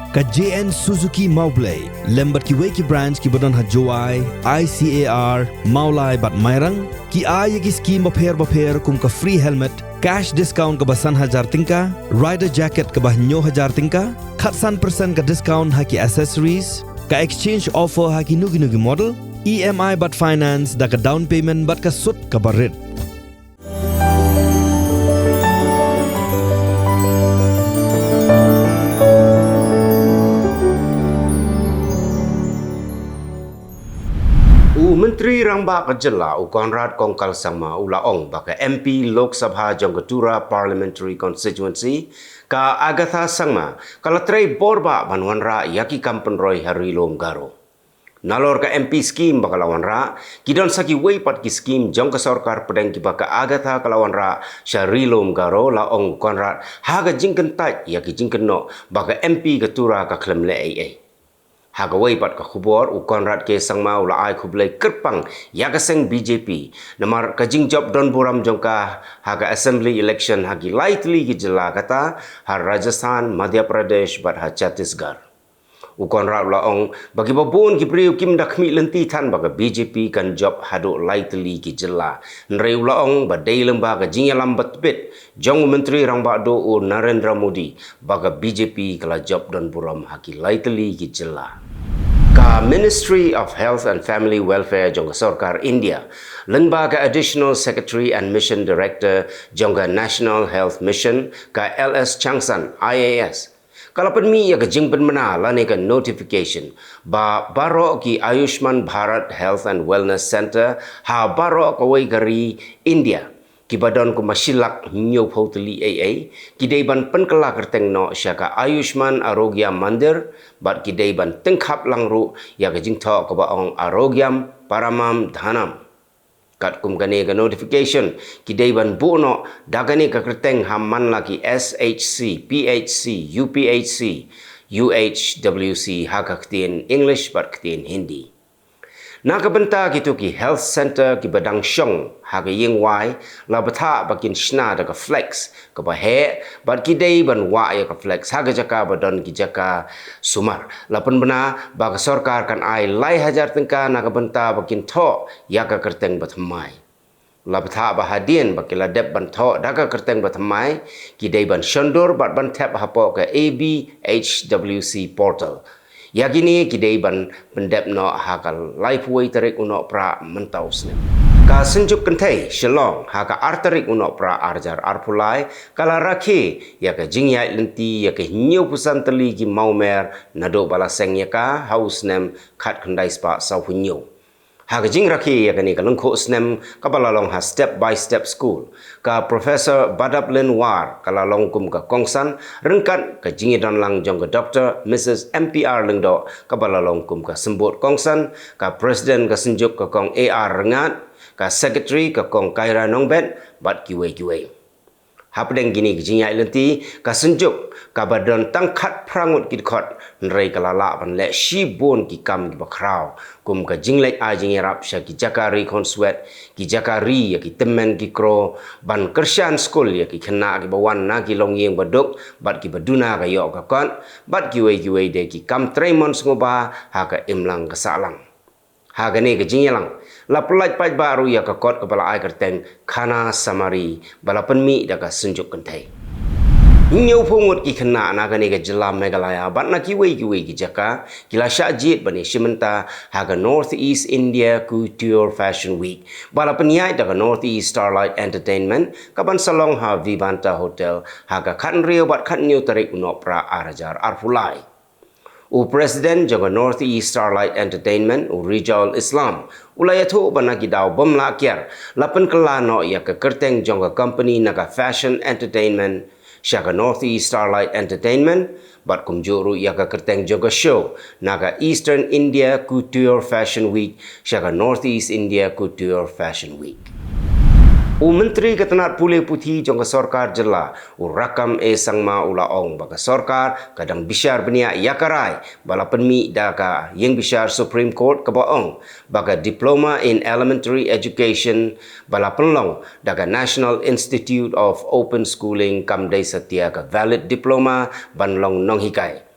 ka JN Suzuki Maublay lembat ki weki branch ki badan hajwai ICAR Maulai bat Mairang ki ay ki scheme bapher kum ka free helmet cash discount ka basan hajar tingka rider jacket ka bah nyo hajar tingka khatsan persen ka discount haki accessories ka exchange offer haki nugi model EMI bat finance da ka down payment bat ka sut ka barit. Menteri Rangba Kejela Konrad Kongkal Sangma Ulaong baka MP Lok Sabha Jongketura Parliamentary Constituency ka Agatha Sangma kalatray borba banwanra yaki kampenroy Harilom Garo. Nalor ka MP scheme baka lawanra kidon saki weipat ki scheme jong ka sarkar pedang ki baka Agatha kalawanra Harilom Garo laong Konrad haga jingken taj yaki jingken no baka MP Ketura ka klemle AA. Hagawai pat ka khubor u Konrad ke sangma ula ai khublai kerpang yaga seng BJP namar ka jingjop don buram jongka haga assembly election hagi lightly ki jela kata har Rajasthan Madhya Pradesh bat ha Chhattisgarh u Konrad laong bagi babun ki priu kim dakmi lenti than baga BJP kan job hadu lightly ki jela nrei laong badai lembaga jingya lambat bit jong menteri Rangba do u Narendra Modi baga BJP kala job don buram hagi lightly ki jela. Ka Ministry of Health and Family Welfare jongga Sarkar India, lembaga Additional Secretary and Mission Director jongga National Health Mission ka LS Changsan IAS. Kalau penmi ya ke jingpen mana lani ka notification ba baro ki Ayushman Bharat Health and Wellness Center ha baro ka wai gari India. Ki badan ko masilak nyo photeli AA ki deiban penkela kerteng no syaka Ayushman Arogya Mandir bat ki deiban tengkhap langru ya ke jingtho ko baong Arogyam Paramam Dhanam kat kum kane ka notification ki deiban buno dagane ka kerteng hamman laki SHC PHC UPHC UHWC hakaktin English bat ktin Hindi. Nakabenta gitu ki health center ki badang syong haga ying wai la bata bakin shna daga flex ka bahe bad ki dei ban wa ya ka flex haga jaka badon ki jaka sumar la pen bena ba sarkar kan ai lai hajar tengka nakabenta bakin tho ya ka kerteng batmai la bata ba hadien bakila dep ban tho daga kerteng batmai ki dei ban shondur bad ban tap hapo ka ABHWC portal. Yakini kidei ban pendep no hakal lifeway tarik uno pra mentau snem. Ka senjuk kentai Shillong haka arterik uno pra arjar arpulai kala rakhe ya ka jingyai lenti ya ka nyu pusan teli ki maumer nado balaseng ya ka haus nem khat khandai spa sau hunyo. Haka jing rakhe ya ka ni ka lengkho snem ka balalong ha step by step school ka Professor Badap Lenwar kala long kum ka kongsan rengkat ka jingi dan lang jong ka Dr. Mrs. MPR lengdo ka balalong kum ka sembut kongsan ka President ka senjuk ka kong AR rengat ka Secretary ka kong Kaira Nongbet bat kiwe. Hapdeng gini jingyai lenti ka senjuk ka badan tangkhat prangut kidkhot nrei kalala ban le shibon ki kam ki bakrau kum ka jinglek a jingerap sya ki jakari konsuet ki jakari ya ki temen ki kro ban kersyan skul ya ki khna ki bawan na ki longyeng baduk bat ki baduna ka yo ka kon bat kiwe de ki kam tremon sngoba ha ka imlang ka salang ha gane ka jingelang la pelaj paj baru ya ka kot kepala ai kerteng khana samari balapan mi da ka senjuk kentai Nyau pungut ki kena na gane ka jela Meghalaya bat na kiwe ki jaka kila syajit bani shimenta haga North East India Couture Fashion Week balapan yai da ka North East Starlight Entertainment kaban salong ha Vivanta Hotel haga khan rio bat khan nyu tarik uno pra arajar arpulai U Presiden jaga North East Starlight Entertainment U Rijal Islam ulayatu banagi daw bomla kiar lapan kelano ya ke kerteng jongga company naga fashion entertainment syaka North East Starlight Entertainment bat kumjuru ya ke kerteng jongga show naga Eastern India Couture Fashion Week syaka North East India Couture Fashion Week. U Menteri Ketenat Pulih Putih jongga Sarkar jela U rakam sangma ulaong baka Sarkar kadang bisyar benia yakarai bala penmi daka yang bisyar Supreme Court kebaong baka Diploma in Elementary Education bala penlong daka National Institute of Open Schooling kam dai setia ka valid diploma banlong nong hikai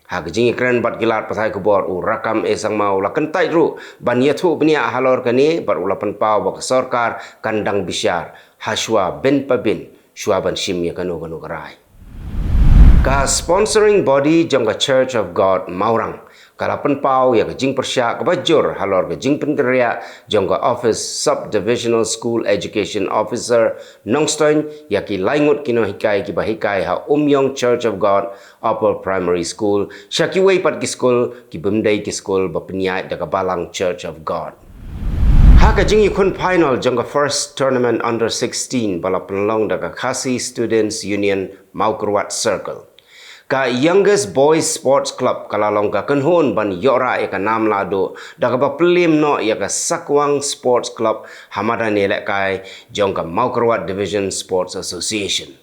Hagajing ikran bat gilat patai kubor rakam esang mau la kentai ru ban yathu bnia halor kani bar ulapan pau bak sarkar kandang bisyar haswa ben pabin shwa ban shim ya kanu karai. Ka sponsoring body jongga Church of God Maurang kalapan pau ya kajing persya kabajur halor kajing pengeria jongga Office Subdivisional School Education Officer Nongstoin ya ki laingut kino hikai ki bahikai ha Umyong Church of God Upper Primary School syakiway pat ki school ki bumdai ki school bapniai da Balang Church of God. Ha kajing ikun final jongga first tournament under 16 bala penlong da Khasi Students Union Maukerwat Circle. Ka youngest boys sports club kalalong ka kenhon ban yora ya ka nam lado da ka pelim no ya ka Sakwang Sports Club hamadan elek kai jong ka Maukerwat Division Sports Association.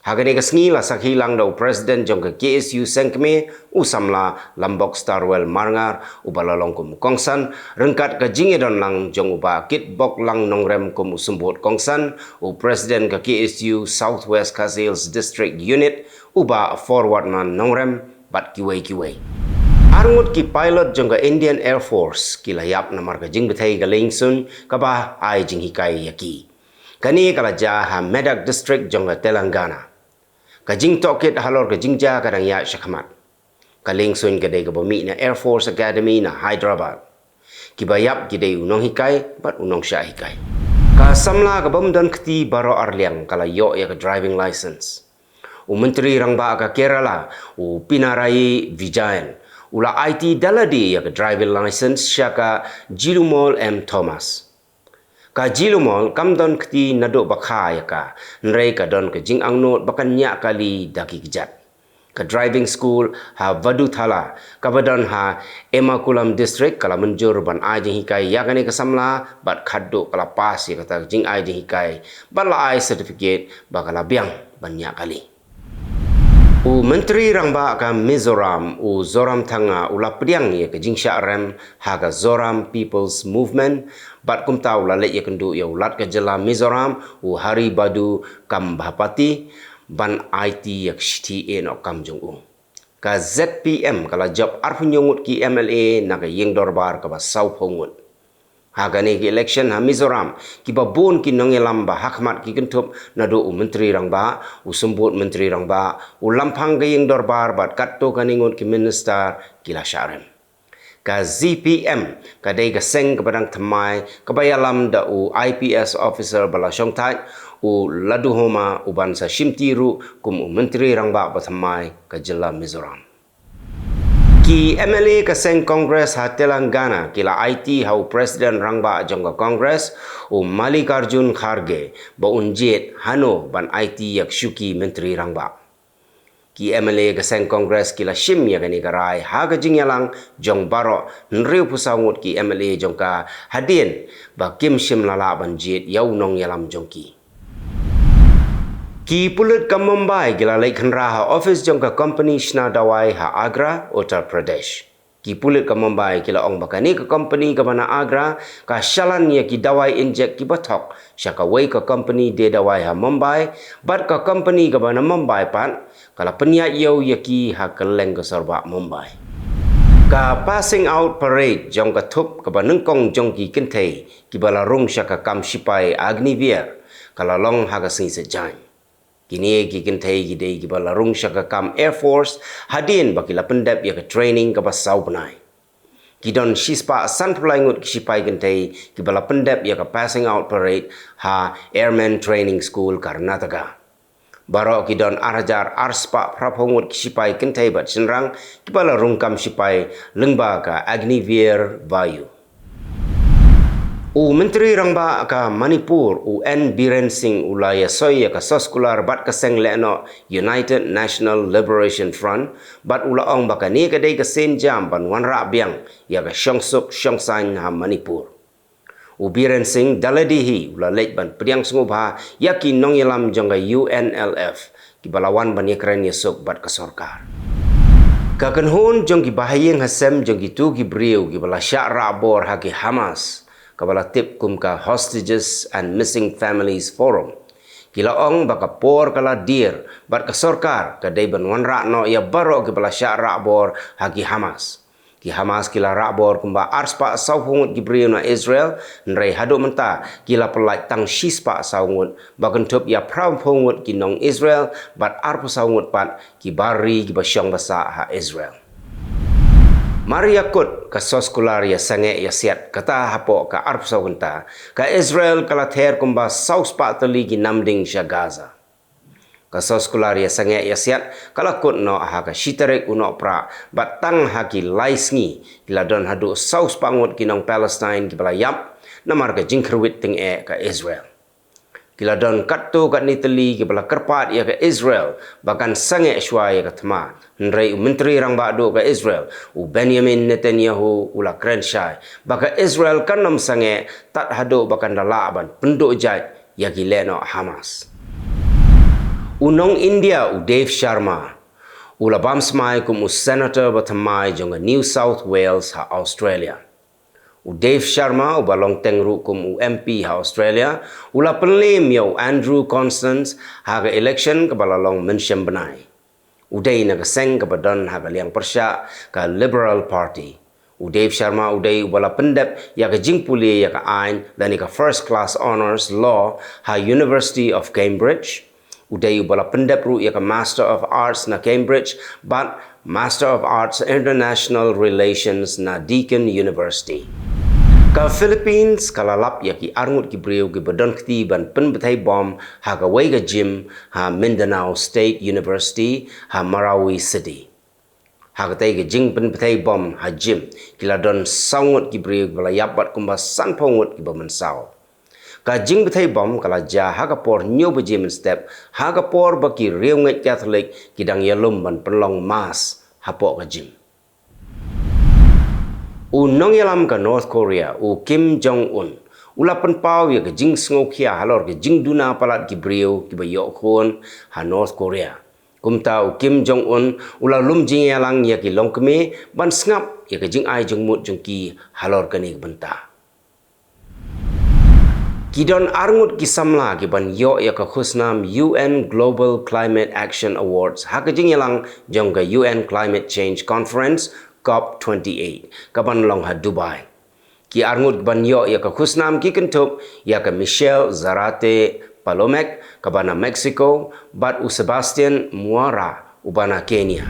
Hagani ka sngi la sakhilang da president jong ka KSU Sengkme usamla Lambok Starwell Marngar ubalalong kum kongsan rengkat ka jingedon lang jong uba kitbok lang nongrem kum usumbot kongsan u president ka KSU Southwest Kasils District Unit uba forward man nongrem bat kiway. Arngut ki pilot jong ka Indian Air Force kilayap na marka jing betay galingsun kaba ay jing hikai yaki. Kani kalaja ha Medak District jong ka Telangana. Kajing tokit halor kajing ja kadang ya syakmat. Kalingsun kadai ka bumi na Air Force Academy na Hyderabad. Kibayap kidai unong hikai bat unong sya hikai. Ka samla ka bamdan kti baro arliang kalayo ya ka driving license. Menteri Rangba ka Kerala Pinarai Vijayan ula IT daladi ya ka driving license sya ka Jilumol M Thomas. Ka Jilumol kamdon kti nadok bakha ya ka nrei ka don ka jing angnot bakan nya kali daki kejat. Ka driving school ha Vaduthala ka badon ha Emakulam District kala menjur ban ajing hikai ya kani kasamla bat khaddo kala pas ya kata jing ajing hikai ban la ai certificate bakala biang ban nya kali. Menteri Rangba ka Mizoram Zoram Thanga ula pediang ya ke jingsha rem ha ka Zoram People's Movement bat kum tau la le ya kendu ya ulat ka jela Mizoram Hari Badu kam Bhapati ban IT ya KTA no kam jong ka ZPM kala job arpunyongut ki MLA na ka yeng dorbar ka ba sau pongut. Hagani ki election ha Mizoram ki babun ki nongelam ba hakmat ki kentup nado menteri Rangba usumbut menteri Rangba lampang gayeng dorbar bat katto kaningut ki minister kila syarem. Ka ZPM kadai ka seng kepadang temai kabayalam da IPS officer bala syongtai laduhoma ubansa shimtiru kum menteri Rangba batamai ka jela Mizoram. Ki MLA kaseng Kongres ha Telangana kila IT hau Presiden Rangba jongga Kongres Malikarjun Kharge ba unjet hano ban IT yak syuki Menteri Rangba. Ki MLA kaseng Kongres kila shim ya gani karai ha gajing yalang jong baro nriu pusangut ki MLA jongka hadin ba kim shim lala ban jet yau nong yalam jongki. Ki pulut ka Mumbai gila lai khanra ha office jong ka company shna dawai ha Agra Uttar Pradesh. Ki pulut ka Mumbai gila ong bakani ka company ka bana Agra ka shalan ya ki dawai inject ki bathok syaka wai ka company de dawai ha Mumbai bat ka company ka bana Mumbai pan kala penya yau ya ki ha keleng ka sorba Mumbai. Ka passing out parade jong ka thup ka banengkong jong ki kentei ki bala rung syaka kam sipai Agniveer kala long ha ka sing sejang. Kini ki kentai gidei ki bala rung syaka kam Air Force hadin bakila pendap ya ke training ke basau benai. Kidon shispa san pelaingut ki sipai kentai ki bala pendap ya ke passing out parade ha Airman Training School Karnataka. Barok kidon arajar arspa prapongut ki sipai kentai bat senrang ki bala rung kam sipai lengba ka Agniveer Vayu. Menteri Rangba ka Manipur N Biren Singh ulaya soya ka soskular bat kaseng leno United National Liberation Front bat ulaong baka ni kadai ka sen jam ban wanra biang ya ka syongsuk syongsan ha Manipur. Biren Singh daladihi ula lek ban pediang sungubha yakin nong yalam jangga UNLF ki balawan ban yakran yesuk bat ka sorkar. Kakenhun jong ki bahayeng hasem jong ki tu ki briu ki bala syak rabor ha ki Hamas kabala tip kum ka Hostages and Missing Families Forum. Kila ong baka por kala dir bat ka sorkar ka day banwan ra no ya baro ki bala sya ra bor hagi Hamas. Ki Hamas kila ra bor kumba arspa sauhungut gibriu na Israel nrei hadu menta kila pelai tang shispa saungut bakentup ya prampungut ki nong Israel bat arpu saungut pat ki bari ki basyong basa ha Israel. Mari yakut ka soskular ya sange ya siat kata hapo ka arpu saungunta ka Israel kala ther kumba saus pa tali ki namding sya Gaza. Ka soskular ya sange ya siat kala kut no aha ka shitarek uno pra batang haki laisngi kila don hadu saus pangut ki nong Palestine ki balayap namar ka jingkerwit ting ka Israel. Kila don katto kat nitali ki bala kerpat ya ke Israel bahkan sange shwa ya ke thma nrei menteri rang bado ke Israel u Benjamin Netanyahu ula Krenshai baka Israel kanam sange tat hado bahkan dala ban penduk jat ya ki leno Hamas. Unong India u Dave Sharma ula bamsmai kum u senator batamai jonga New South Wales ha Australia. U Dave Sharma u balong tengru kum u MP ha Australia ula penlim yo Andrew Constance ha ga election ke balalong mensyam benai. U day na keseng ke badan ha ga liang persya ka Liberal Party. U Dave Sharma u day bala pendep ya ke jingpuli ya ka ain dan ka first class honors law ha University of Cambridge. U day bala pendep ru ya ka Master of Arts na Cambridge but Master of Arts International Relations na Deakin University. Ka Philippines kalalap ya ki arngut ki breu ki badon kti ban penbetai bom ha ka wei ga gym ha Mindanao State University ha Marawi City. Ha ka tai ga jing penbetai bom ha gym kila don saungut ki breu bala yapat kumba san pongut ki bamansau. Ka jing betai bom kala ja ha ka por nyo bejem step ha ka por ba ki riu ngai Catholic ki dang yalum ban penlong mas ha po ka gym. U nong yalam ka North Korea u Kim Jong-un ula penpau ya ke jing sngokia halor ke jing duna palat ki brio ki bayo khon ha North Korea. Kumta u Kim Jong-un ula lum jing yalang ya ki longkeme ban snap ya ke jing ai jong mut jong ki halor kani benta. Kidon arngut ki samla ki ban yo ya ka khusnam UN Global Climate Action Awards ha ke jing yalang jong ka UN Climate Change Conference COP28 kaban long ha Dubai. Ki arngut ban yo ya ka khusnam ki kentup ya ka Michelle Zarate Palomek kabana Mexico bat u Sebastian Muara ubana Kenya.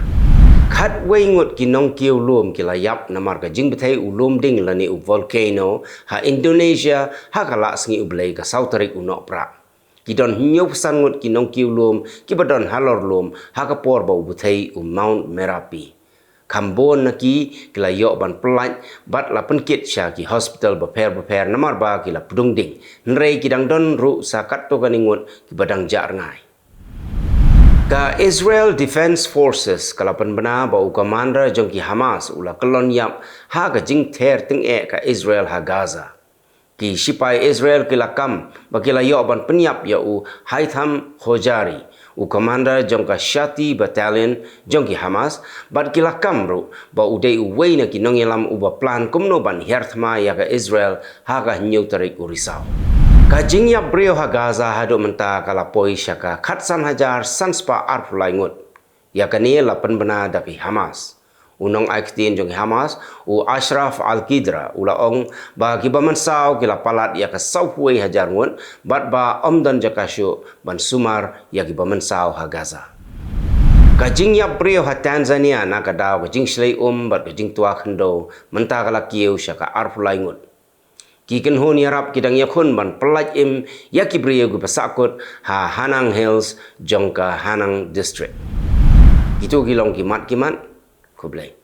Khat wengut ki nong kiu lum ki layap namar ka jing betai u lum ding lani u volcano ha Indonesia ha kala sngi u blai ka Sautarik u nok pra. Ki don nyop sangut ki nong kiu lum ki badon halor lum ha ka por ba u betai u Mount Merapi. Kambon naki kila yok ban pelat bat la penkit sya ki hospital beper namar ba kila pedung ding nrei kidang don ru sakat to kaningut ki badang jar ngai. Ka Israel Defense Forces kala penbena ba u commander jong ki Hamas ula kelon yap ha ka jing ther ting ka Israel ha Gaza. Ki sipai Israel kila kam ba kila yok ban penyap ya u Haitham Hojari u commander jong ka Shati Battalion jong ki Hamas bat kila kamru ba udai uwei na ki nong yalam uba plan kumno ban herthma ya ka Israel ha ka nyu tarik urisau. Ka jing ya brio ha Gaza hadu menta kala poi syaka khatsan hajar sanspa arfulai ngut ya ka ni lapan bena daki Hamas. Unong aiktin jong Hamas u Ashraf Al-Qidra ula ong ba ki bamansau kila palat ya ka sauhui hajar ngut bat ba omdan jakasyu ban sumar ya ki bamansau ha Gaza. Ka jing ya brio ha Tanzania na ka daw ka jing shlei bat ka jing tua khendo menta kala kiu syaka arfulai ngut. Ki kenhon yarap kidang yakun ban pelaj im ya ki brio gu pasakut ha Hanang Hills jong ka Hanang District. Itu kilong kimat kublai.